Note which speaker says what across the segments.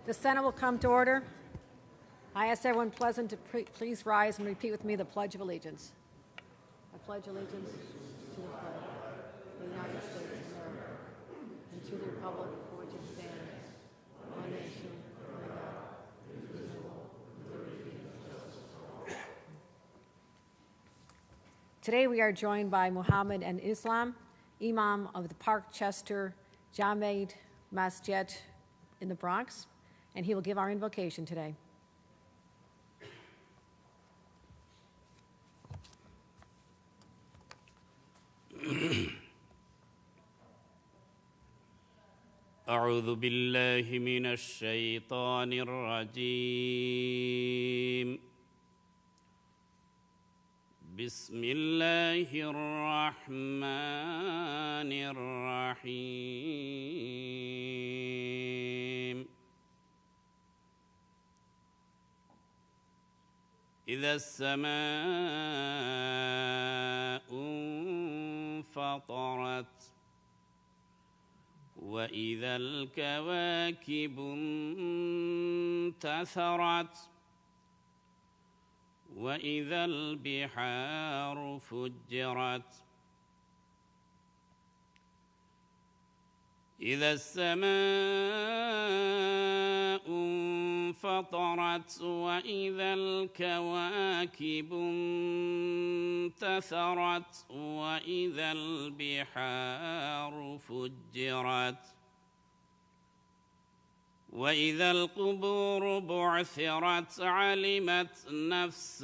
Speaker 1: The Senate will come to order. I ask everyone present to please rise and repeat with me the Pledge of Allegiance. I pledge allegiance to the flag of the United States of America and to the republic for which it stands, one nation, under God, indivisible, with liberty and justice for all. Today we are joined by Muhammad and Islam, Imam of the Park Chester Jamaat Masjid in the Bronx, and he will give our invocation today.
Speaker 2: أعوذ بالله من الشيطان الرجيم بسم الله الرحمن الرحيم إذا السماء انفطرت وإذا الكواكب انتثرت وإذا البحار فجرت إذا السماء انفطرت وإذا الكواكب انتثرت وإذا البحار فجرت وإذا القبور بعثرت علمت نفس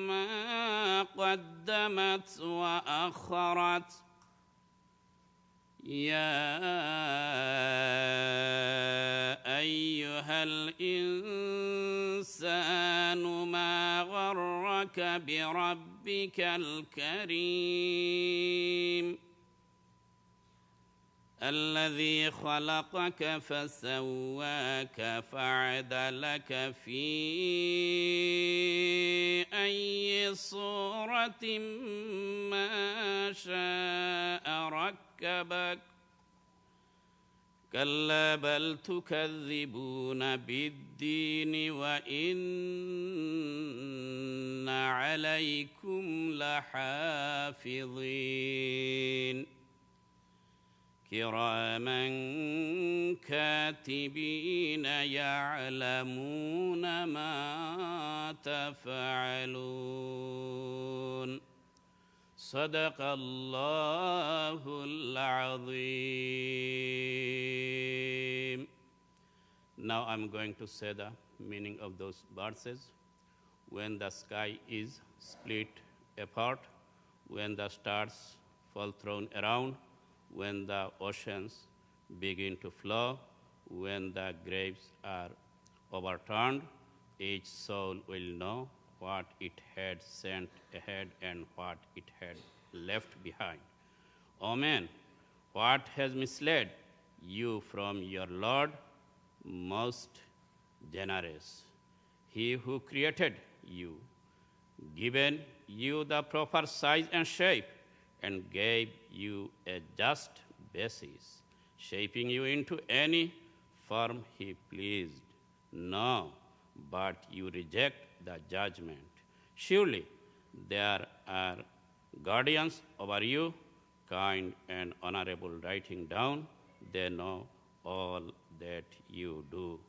Speaker 2: ما قدمت وأخرت يا أيها الإنسان ما غرك بربك الكريم الذي خلقك فسواك فعدلك في أي صورة ما شاء ركبك كلا بل تكذبون بالدين وإن عليكم لحافظين كراما كاتبين يعلمون ما تفعلون صدق الله العظيم. Now I'm going to say the meaning of those verses. When the sky is split apart, when the stars fall thrown around, when the oceans begin to flow, when the graves are overturned, each soul will know what it had sent ahead and what it had left behind. O man, what has misled you from your Lord, most generous? He who created you, given you the proper size and shape, and gave you a just basis, shaping you into any form he pleased. No, but you reject the judgment. Surely there are guardians over you, kind and honorable, writing down. They know all that you do.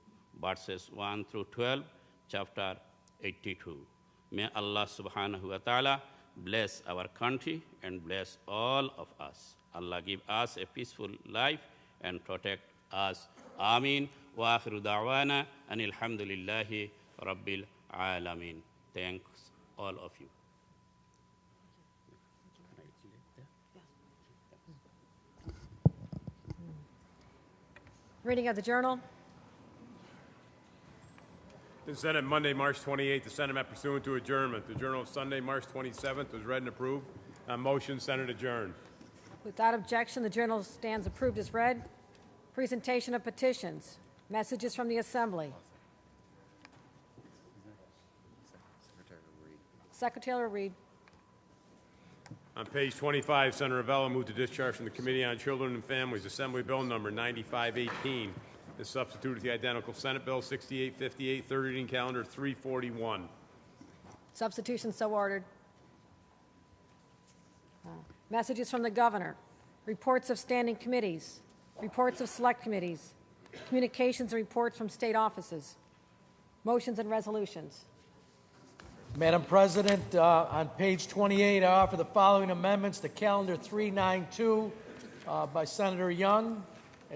Speaker 2: Verses 1 through 12, chapter 82. May Allah subhanahu wa ta'ala bless our country and bless all of us. Allah give us a peaceful life and protect us. Ameen. Wa akhiru da'wana anil hamdulillahi rabbil alameen. Thanks all of you.
Speaker 1: Reading of the journal.
Speaker 3: The Senate Monday, March 28th, the Senate met pursuant to adjournment. The Journal of Sunday, March 27th was read and approved. On motion, Senate adjourned.
Speaker 1: Without objection, the journal stands approved as read. Presentation of petitions. Messages from the Assembly. Secretary will read.
Speaker 3: On page 25, Senator Avella moved to discharge from the Committee on Children and Families Assembly Bill number 9518. This substitute is the identical Senate Bill 6858, third reading calendar 341.
Speaker 1: Substitution so ordered. Messages from the governor. Reports of standing committees. Reports of select committees. Communications and reports from state offices. Motions and resolutions.
Speaker 4: Madam President, on page 28, I offer the following amendments to Calendar 392 by Senator Young,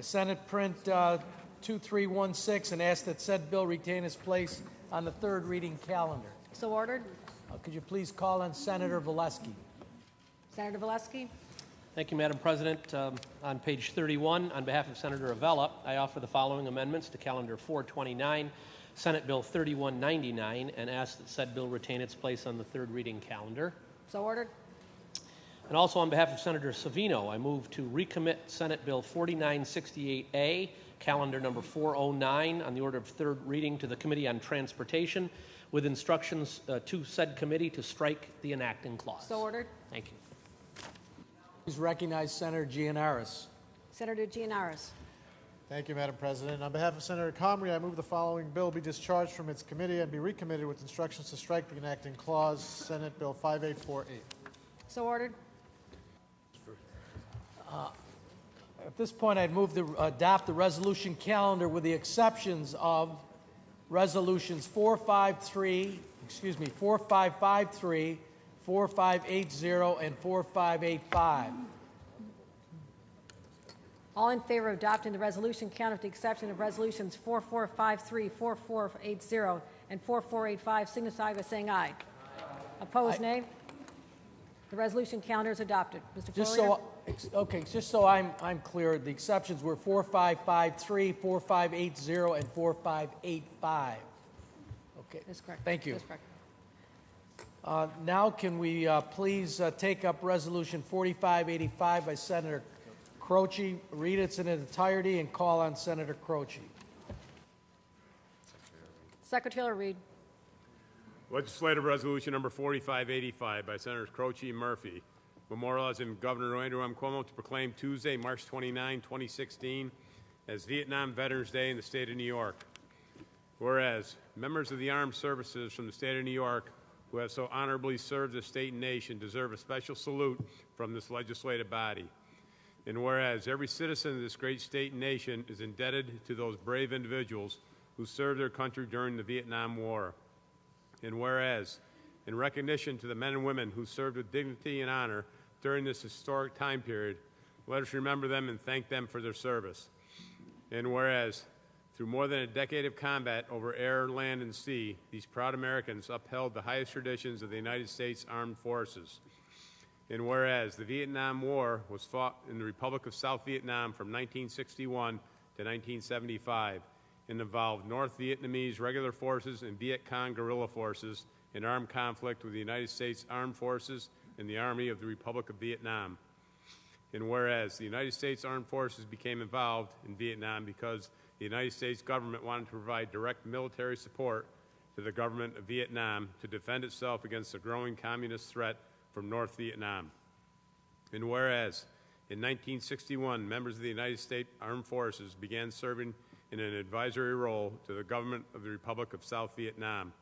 Speaker 4: Senate Print 2316, and ask that said bill retain its place on the third reading calendar.
Speaker 1: So ordered.
Speaker 4: Could you please call on Senator Valesky?
Speaker 1: Senator Valesky.
Speaker 5: Thank you, Madam President. On page 31, on behalf of Senator Avella, I offer the following amendments to Calendar 429, Senate Bill 3199, and ask that said bill retain its place on the third reading calendar.
Speaker 1: So ordered.
Speaker 5: And also on behalf of Senator Savino, I move to recommit Senate Bill 4968A, calendar number 409, on the order of third reading to the Committee on Transportation, with instructions to said committee to strike the enacting clause.
Speaker 1: So ordered.
Speaker 5: Thank you.
Speaker 4: Please recognize Senator Gianaris.
Speaker 1: Senator Gianaris.
Speaker 6: Thank you, Madam President. On behalf of Senator Comrie, I move the following bill be discharged from its committee and be recommitted with instructions to strike the enacting clause, Senate Bill 5848.
Speaker 1: So ordered.
Speaker 4: At this point, I'd move to adopt the resolution calendar with the exceptions of resolutions 4553, 4580, and 4585.
Speaker 1: All in favor of adopting the resolution calendar with the exception of resolutions 4453, 4480, and 4485 signify by saying aye. Opposed, nay. The resolution calendar is adopted. Mr. Florio?
Speaker 4: Just so I'm clear, the exceptions were 4553, 4580, and 4585. Okay.
Speaker 1: That's correct.
Speaker 4: Thank you.
Speaker 1: That's correct.
Speaker 4: Now can we please take up Resolution 4585 by Senator Croce, read it in its entirety, and call on Senator Croce.
Speaker 1: Secretary will read.
Speaker 3: Legislative Resolution number 4585 by Senators Croce and Murphy, memorializing Governor Andrew M. Cuomo to proclaim Tuesday, March 29, 2016, as Vietnam Veterans Day in the state of New York. Whereas members of the armed services from the state of New York who have so honorably served the state and nation deserve a special salute from this legislative body. And whereas every citizen of this great state and nation is indebted to those brave individuals who served their country during the Vietnam War. And whereas, in recognition to the men and women who served with dignity and honor during this historic time period, let us remember them and thank them for their service. And whereas, through more than a decade of combat over air, land, and sea, these proud Americans upheld the highest traditions of the United States Armed Forces. And whereas the Vietnam War was fought in the Republic of South Vietnam from 1961 to 1975 and involved North Vietnamese regular forces and Viet Cong guerrilla forces in armed conflict with the United States Armed Forces and the Army of the Republic of Vietnam. And whereas the United States Armed Forces became involved in Vietnam because the United States government wanted to provide direct military support to the government of Vietnam to defend itself against the growing communist threat from North Vietnam. And whereas in 1961, members of the United States Armed Forces began serving in an advisory role to the government of the Republic of South Vietnam.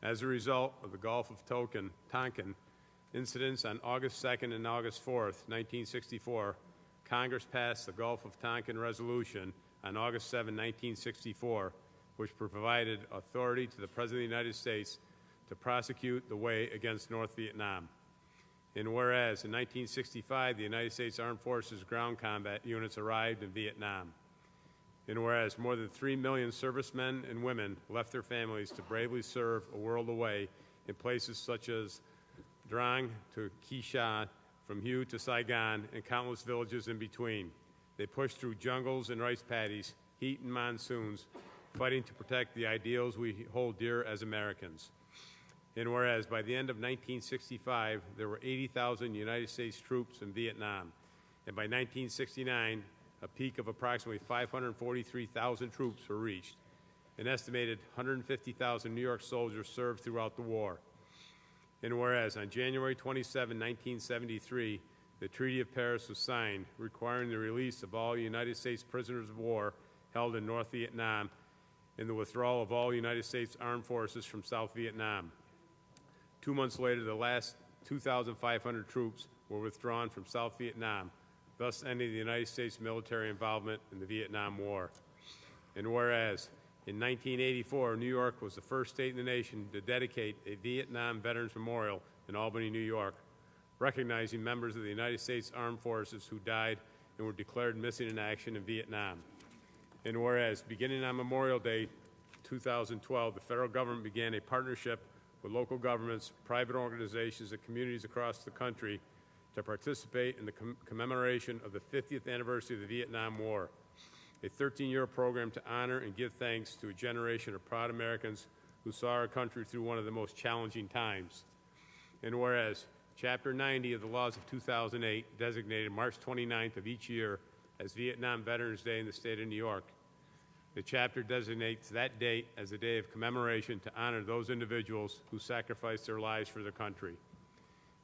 Speaker 3: As a result of the Gulf of Tonkin incidents on August 2nd and August 4th, 1964, Congress passed the Gulf of Tonkin Resolution on August 7, 1964, which provided authority to the President of the United States to prosecute the way against North Vietnam. And whereas in 1965, the United States Armed Forces ground combat units arrived in Vietnam. And whereas more than 3 million servicemen and women left their families to bravely serve a world away in places such as Drang to Quie Cha, from Hue to Saigon, and countless villages in between. They pushed through jungles and rice paddies, heat and monsoons, fighting to protect the ideals we hold dear as Americans. And whereas by the end of 1965, there were 80,000 United States troops in Vietnam, and by 1969, a peak of approximately 543,000 troops were reached. An estimated 150,000 New York soldiers served throughout the war. And whereas on January 27, 1973, the Treaty of Paris was signed, requiring the release of all United States prisoners of war held in North Vietnam and the withdrawal of all United States armed forces from South Vietnam. 2 months later, the last 2,500 troops were withdrawn from South Vietnam, thus ending the United States military involvement in the Vietnam War. And whereas in 1984, New York was the first state in the nation to dedicate a Vietnam Veterans Memorial in Albany, New York, recognizing members of the United States Armed Forces who died and were declared missing in action in Vietnam. And whereas, beginning on Memorial Day 2012, the federal government began a partnership with local governments, private organizations, and communities across the country to participate in the commemoration of the 50th anniversary of the Vietnam War, a 13-year program to honor and give thanks to a generation of proud Americans who saw our country through one of the most challenging times. And whereas Chapter 90 of the laws of 2008 designated March 29th of each year as Vietnam Veterans Day in the state of New York, the chapter designates that date as a day of commemoration to honor those individuals who sacrificed their lives for their country.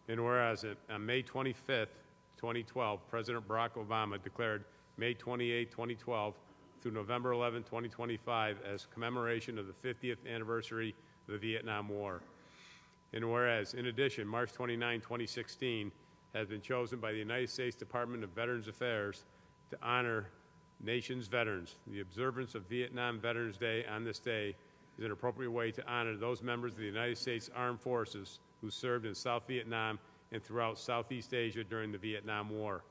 Speaker 3: And whereas on May 25th, 2012, President Barack Obama declared May 28, 2012 through November 11, 2025 as commemoration of the 50th anniversary of the Vietnam War. And whereas, in addition, March 29, 2016 has been chosen by the United States Department of Veterans Affairs to honor nation's veterans. The observance of Vietnam Veterans Day on this day is an appropriate way to honor those members of the United States Armed Forces who served in South Vietnam and throughout Southeast Asia during the Vietnam War.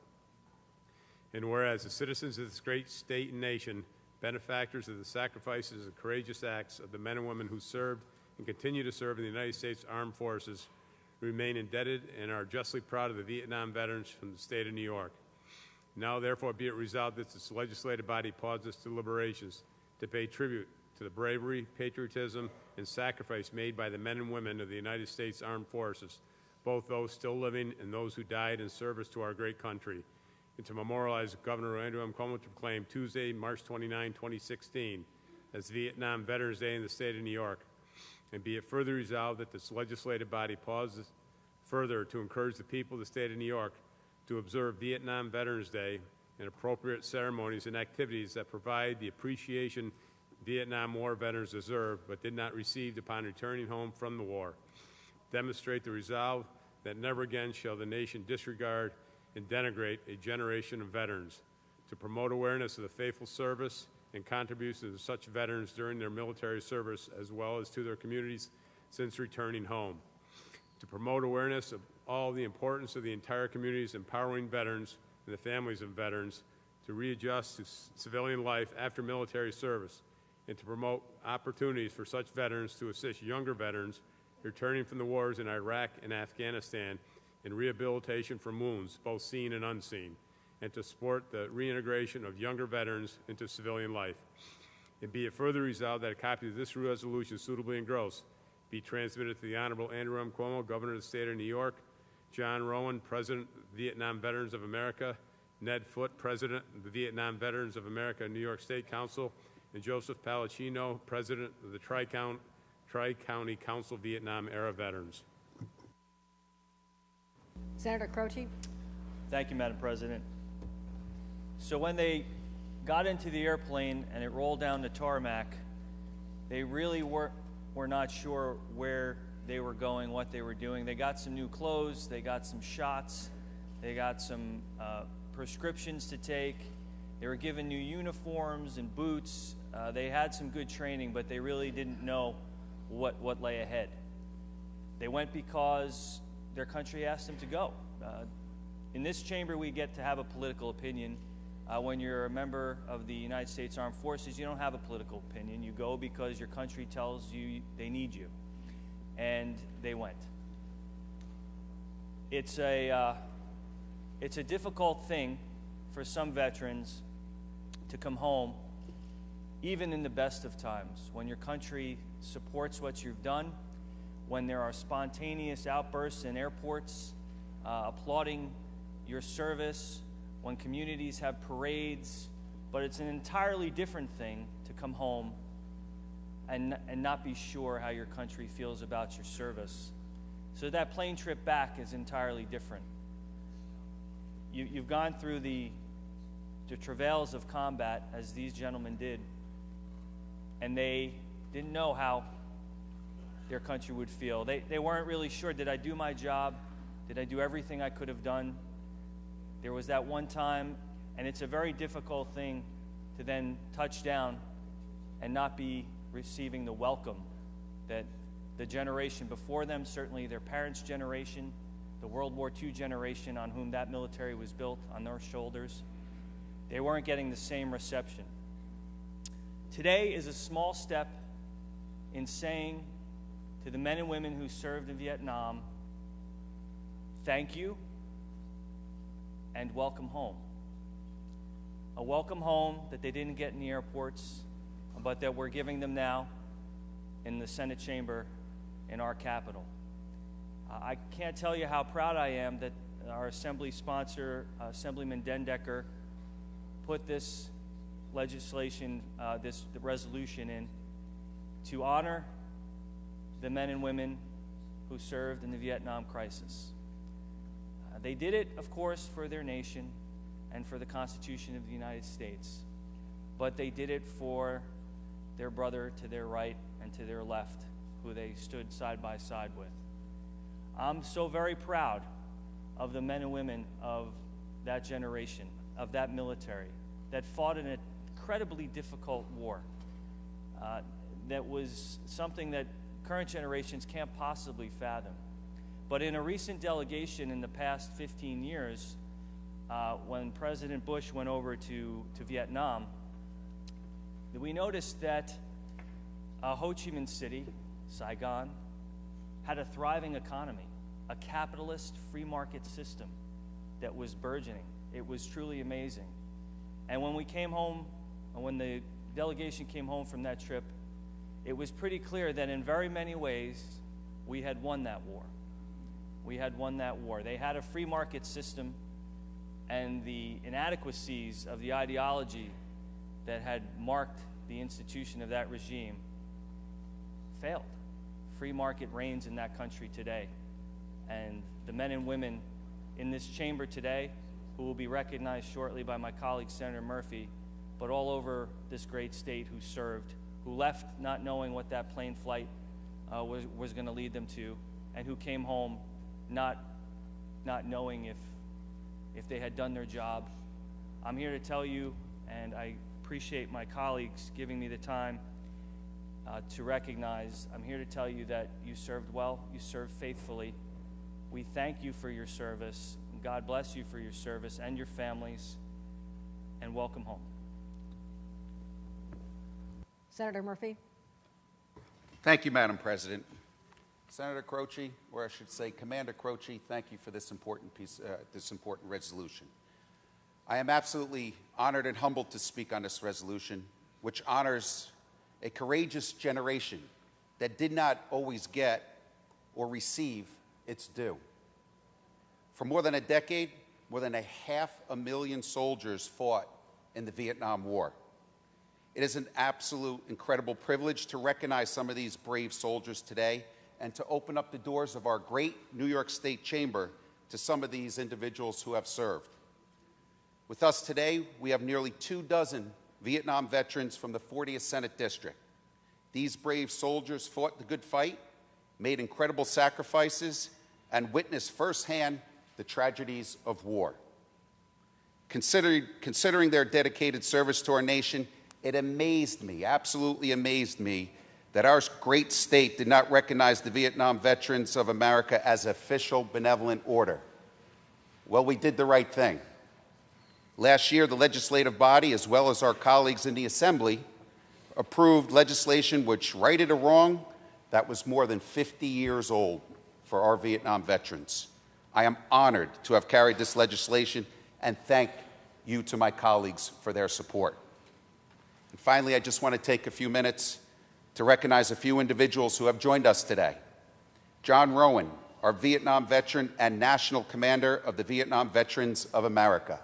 Speaker 3: And whereas the citizens of this great state and nation, benefactors of the sacrifices and courageous acts of the men and women who served and continue to serve in the United States Armed Forces, remain indebted and are justly proud of the Vietnam veterans from the state of New York. Now, therefore, be it resolved that this legislative body pause its deliberations to pay tribute to the bravery, patriotism, and sacrifice made by the men and women of the United States Armed Forces, both those still living and those who died in service to our great country, and to memorialize Governor Andrew M. Cuomo to proclaim Tuesday, March 29, 2016, as Vietnam Veterans Day in the state of New York. And be it further resolved that this legislative body pauses further to encourage the people of the state of New York to observe Vietnam Veterans Day and appropriate ceremonies and activities that provide the appreciation Vietnam War veterans deserve but did not receive upon returning home from the war. Demonstrate the resolve that never again shall the nation disregard and denigrate a generation of veterans. To promote awareness of the faithful service and contributions of such veterans during their military service as well as to their communities since returning home. To promote awareness of all the importance of the entire community's empowering veterans and the families of veterans to readjust to civilian life after military service, and to promote opportunities for such veterans to assist younger veterans returning from the wars in Iraq and Afghanistan in rehabilitation from wounds, both seen and unseen, and to support the reintegration of younger veterans into civilian life. And be it further resolved that a copy of this resolution suitably engrossed be transmitted to the Honorable Andrew M. Cuomo, Governor of the State of New York, John Rowan, President of the Vietnam Veterans of America, Ned Foote, President of the Vietnam Veterans of America New York State Council, and Joseph Palacino, President of the Tri-County Council Vietnam-era Veterans.
Speaker 1: Senator Croce?
Speaker 7: Thank you, Madam President. So when they got into the airplane and it rolled down the tarmac, they really were not sure where they were going, what they were doing. They got some new clothes, they got some shots, they got some prescriptions to take. They were given new uniforms and boots. They had some good training, but they really didn't know what lay ahead. They went because their country asked them to go. In this chamber, we get to have a political opinion. When you're a member of the United States Armed Forces, you don't have a political opinion. You go because your country tells you they need you. And they went. It's a difficult thing for some veterans to come home, even in the best of times, when your country supports what you've done, when there are spontaneous outbursts in airports applauding your service, when communities have parades, but it's an entirely different thing to come home and not be sure how your country feels about your service. So that plane trip back is entirely different. You've gone through the travails of combat, as these gentlemen did, and they didn't know how their country would feel. They weren't really sure, did I do my job? Did I do everything I could have done? There was that one time, and it's a very difficult thing to then touch down and not be receiving the welcome that the generation before them, certainly their parents' generation, the World War II generation on whom that military was built on their shoulders, they weren't getting the same reception. Today is a small step in saying to the men and women who served in Vietnam, thank you and welcome home. A welcome home that they didn't get in the airports, but that we're giving them now in the Senate chamber in our capital. I can't tell you how proud I am that our assembly sponsor, Assemblyman Dendecker, put this legislation, this resolution in to honor the men and women who served in the Vietnam crisis. They did it, of course, for their nation and for the Constitution of the United States, but they did it for their brother to their right and to their left, who they stood side by side with. I'm so very proud of the men and women of that generation, of that military, that fought in an incredibly difficult war. That was something that current generations can't possibly fathom. But in a recent delegation in the past 15 years, when President Bush went over to Vietnam, we noticed that Ho Chi Minh City, Saigon, had a thriving economy, a capitalist free market system that was burgeoning. It was truly amazing. And when we came home, when the delegation came home from that trip, it was pretty clear that in very many ways, we had won that war. We had won that war. They had a free market system, and the inadequacies of the ideology that had marked the institution of that regime failed. Free market reigns in that country today. And the men and women in this chamber today, who will be recognized shortly by my colleague, Senator Murphy, but all over this great state who served, who left not knowing what that plane flight was going to lead them to, and who came home not knowing if they had done their job. I'm here to tell you, and I appreciate my colleagues giving me the time to recognize, I'm here to tell you that you served well, you served faithfully. We thank you for your service. God bless you for your service and your families, and welcome home.
Speaker 1: Senator Murphy.
Speaker 8: Thank you, Madam President. Senator Croce, or I should say Commander Croce, thank you for this important resolution. I am absolutely honored and humbled to speak on this resolution, which honors a courageous generation that did not always get or receive its due. For more than a decade, more than 500,000 soldiers fought in the Vietnam War. It is an absolute incredible privilege to recognize some of these brave soldiers today and to open up the doors of our great New York State Chamber to some of these individuals who have served. With us today, we have nearly 24 Vietnam veterans from the 40th Senate District. These brave soldiers fought the good fight, made incredible sacrifices, and witnessed firsthand the tragedies of war. Considering their dedicated service to our nation, it amazed me, absolutely amazed me, that our great state did not recognize the Vietnam Veterans of America as official benevolent order. Well, we did the right thing. Last year, the legislative body, as well as our colleagues in the Assembly, approved legislation which righted a wrong that was more than 50 years old for our Vietnam veterans. I am honored to have carried this legislation, and thank you to my colleagues for their support. And finally, I just want to take a few minutes to recognize a few individuals who have joined us today. John Rowan, our Vietnam veteran and National Commander of the Vietnam Veterans of America.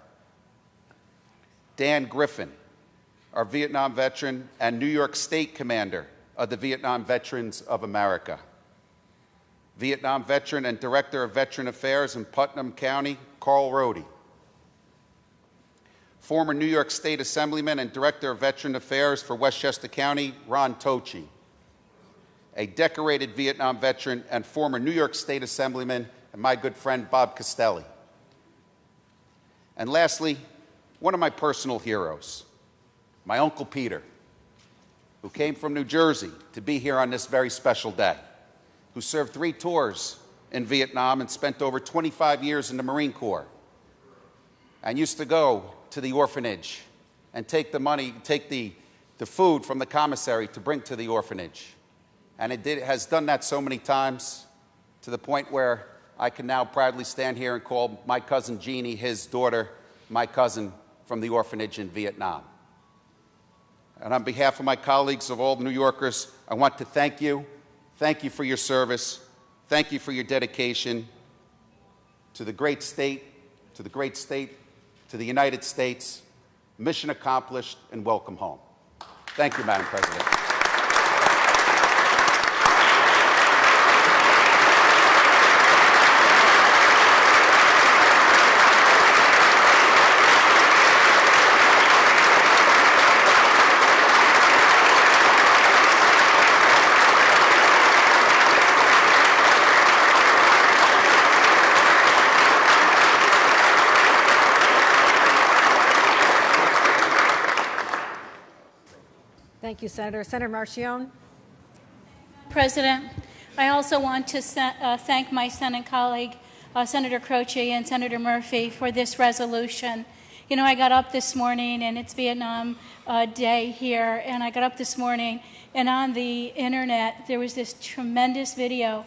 Speaker 8: Dan Griffin, our Vietnam veteran and New York State Commander of the Vietnam Veterans of America. Vietnam veteran and Director of Veteran Affairs in Putnam County, Carl Rohde. Former New York State Assemblyman and Director of Veteran Affairs for Westchester County, Ron Tochi. A decorated Vietnam veteran and former New York State Assemblyman, and my good friend Bob Costelli. And lastly, one of my personal heroes, my Uncle Peter, who came from New Jersey to be here on this very special day, who served 3 tours in Vietnam and spent over 25 years in the Marine Corps, and used to go to the orphanage and take the food from the commissary to bring to the orphanage. And has done that so many times to the point where I can now proudly stand here and call my cousin Jeannie, his daughter, my cousin from the orphanage in Vietnam. And on behalf of my colleagues of all New Yorkers, I want to thank you. Thank you for your service. Thank you for your dedication to the great state, to the United States. Mission accomplished, and welcome home. Thank you, Madam President.
Speaker 1: Thank you, Senator. Senator Marchione.
Speaker 9: President, I also want to thank my Senate colleague, Senator Croce and Senator Murphy, for this resolution. You know, I got up this morning, and it's Vietnam Day here, and I got up this morning, and on the internet, there was this tremendous video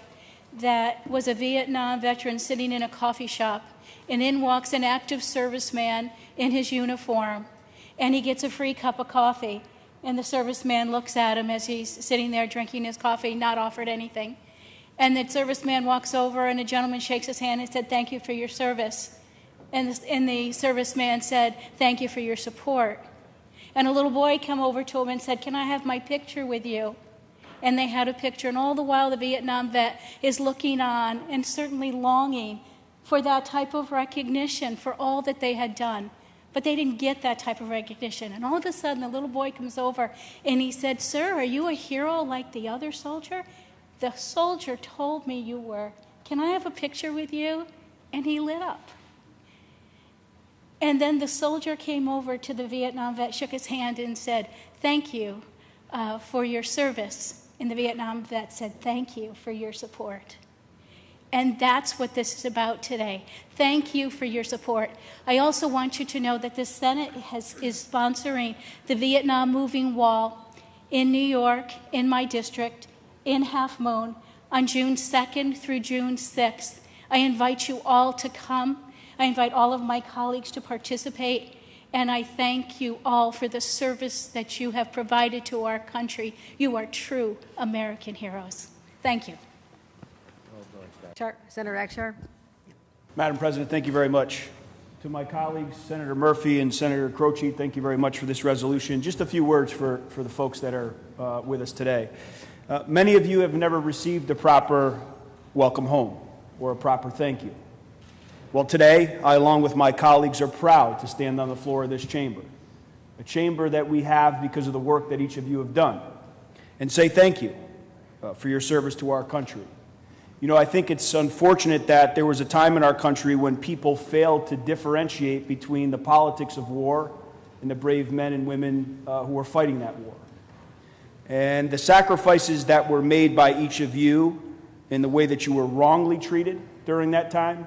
Speaker 9: that was a Vietnam veteran sitting in a coffee shop, and in walks an active serviceman in his uniform, and he gets a free cup of coffee. And the serviceman looks at him as he's sitting there drinking his coffee, not offered anything. And the serviceman walks over, and a gentleman shakes his hand and said, "Thank you for your service." And the serviceman said, "Thank you for your support." And a little boy came over to him and said, "Can I have my picture with you?" And they had a picture. And all the while, the Vietnam vet is looking on and certainly longing for that type of recognition for all that they had done. But they didn't get that type of recognition. And all of a sudden, the little boy comes over and he said, "Sir, are you a hero like the other soldier?" "The soldier told me you were. Can I have a picture with you?" And he lit up. And then the soldier came over to the Vietnam vet, shook his hand and said, "Thank you for your service." And the Vietnam vet said, "Thank you for your support." And that's what this is about today. Thank you for your support. I also want you to know that the Senate is sponsoring the Vietnam Moving Wall in New York, in my district, in Half Moon, on June 2nd through June 6th. I invite you all to come. I invite all of my colleagues to participate. And I thank you all for the service that you have provided to our country. You are true American heroes. Thank you.
Speaker 1: Senator Akshar.
Speaker 10: Madam President, thank you very much. To my colleagues, Senator Murphy and Senator Croce, thank you very much for this resolution. Just a few words for the folks that are with us today. Many of you have never received a proper welcome home or a proper thank you. Well, today, I, along with my colleagues, are proud to stand on the floor of this chamber, a chamber that we have because of the work that each of you have done, and say thank you for your service to our country. You know, I think it's unfortunate that there was a time in our country when people failed to differentiate between the politics of war and the brave men and women who were fighting that war. And the sacrifices that were made by each of you in the way that you were wrongly treated during that time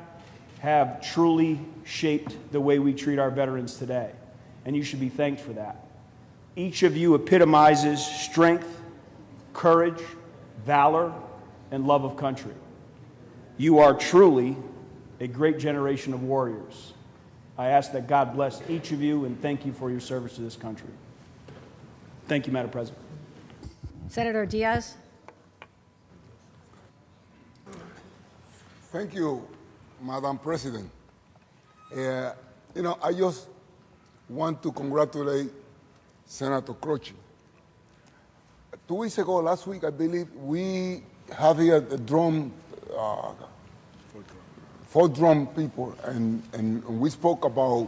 Speaker 10: have truly shaped the way we treat our veterans today. And you should be thanked for that. Each of you epitomizes strength, courage, valor, and love of country. You are truly a great generation of warriors. I ask that God bless each of you and thank you for your service to this country. Thank you, Madam President.
Speaker 1: Senator Diaz.
Speaker 11: Thank you, Madam President. I just want to congratulate Senator Croce. 2 weeks ago, last week, I believe, we have here the drone Fort Drum people, and we spoke about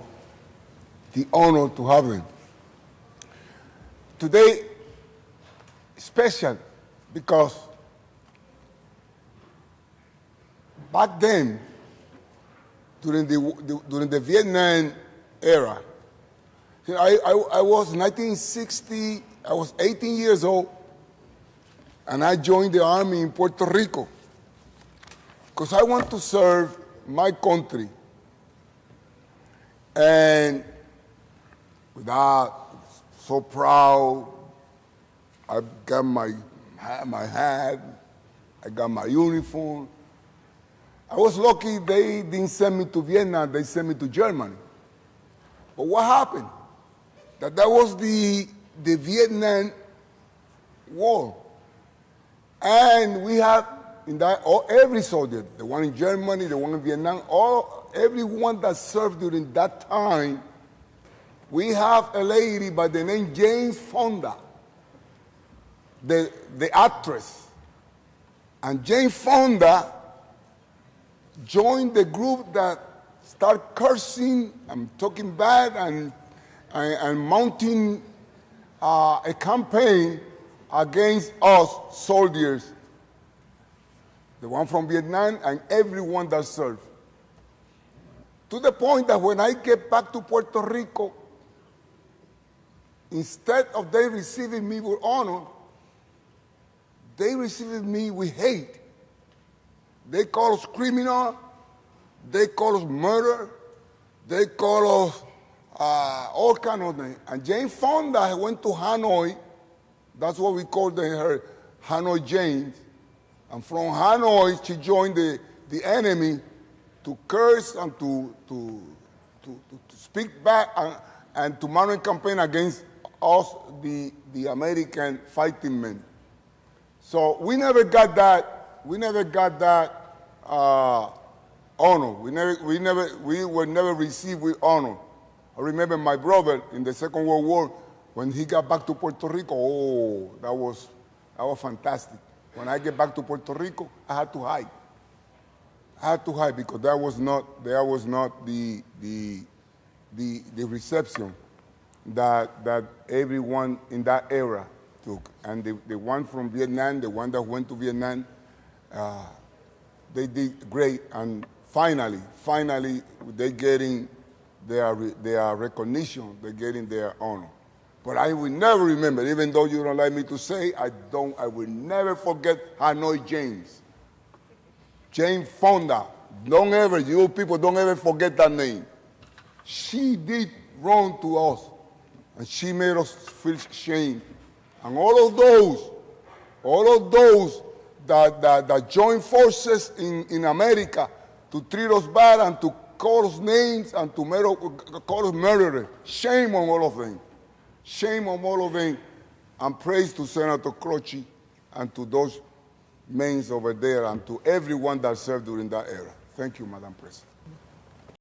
Speaker 11: the honor to have them. Today, special because back then, during the Vietnam era, I was 1960. I was 18 years old, and I joined the army in Puerto Rico because I want to serve my country. And with that, so proud. I got my hat, I got my uniform. I was lucky they didn't send me to Vietnam, they sent me to Germany. But what happened? That was the Vietnam War. And we have in that every soldier, the one in Germany, the one in Vietnam, everyone that served during that time, we have a lady by the name Jane Fonda, the actress. And Jane Fonda joined the group that started cursing and talking bad and mounting a campaign against us soldiers, the one from Vietnam and everyone that served. To the point that when I get back to Puerto Rico, instead of they receiving me with honor, they received me with hate. They call us criminal, they call us murder, they call us all kind of things. And Jane Fonda went to Hanoi. That's what we call her, Hanoi Jane. And from Hanoi, she joined the enemy to curse and to speak back and to mount a campaign against us, the American fighting men. So we never got that. We never got that honor. We were never received with honor. I remember my brother in the Second World War, when he got back to Puerto Rico, oh, that was fantastic. When I get back to Puerto Rico, I had to hide. I had to hide because that was not the reception that everyone in that era took. And the one from Vietnam, the one that went to Vietnam, they did great. And finally, they're getting their recognition, they're getting their honor. But I will never remember, even though you don't like me to say, I will never forget Hanoi James. Jane Fonda. You people don't ever forget that name. She did wrong to us, and she made us feel shame. And all of those that joined forces in America to treat us bad and to call us names and to call us murderers. Shame on all of them. Shame on all of them. And praise to Senator Croce and to those men over there and to everyone that served during that era. Thank you, Madam President.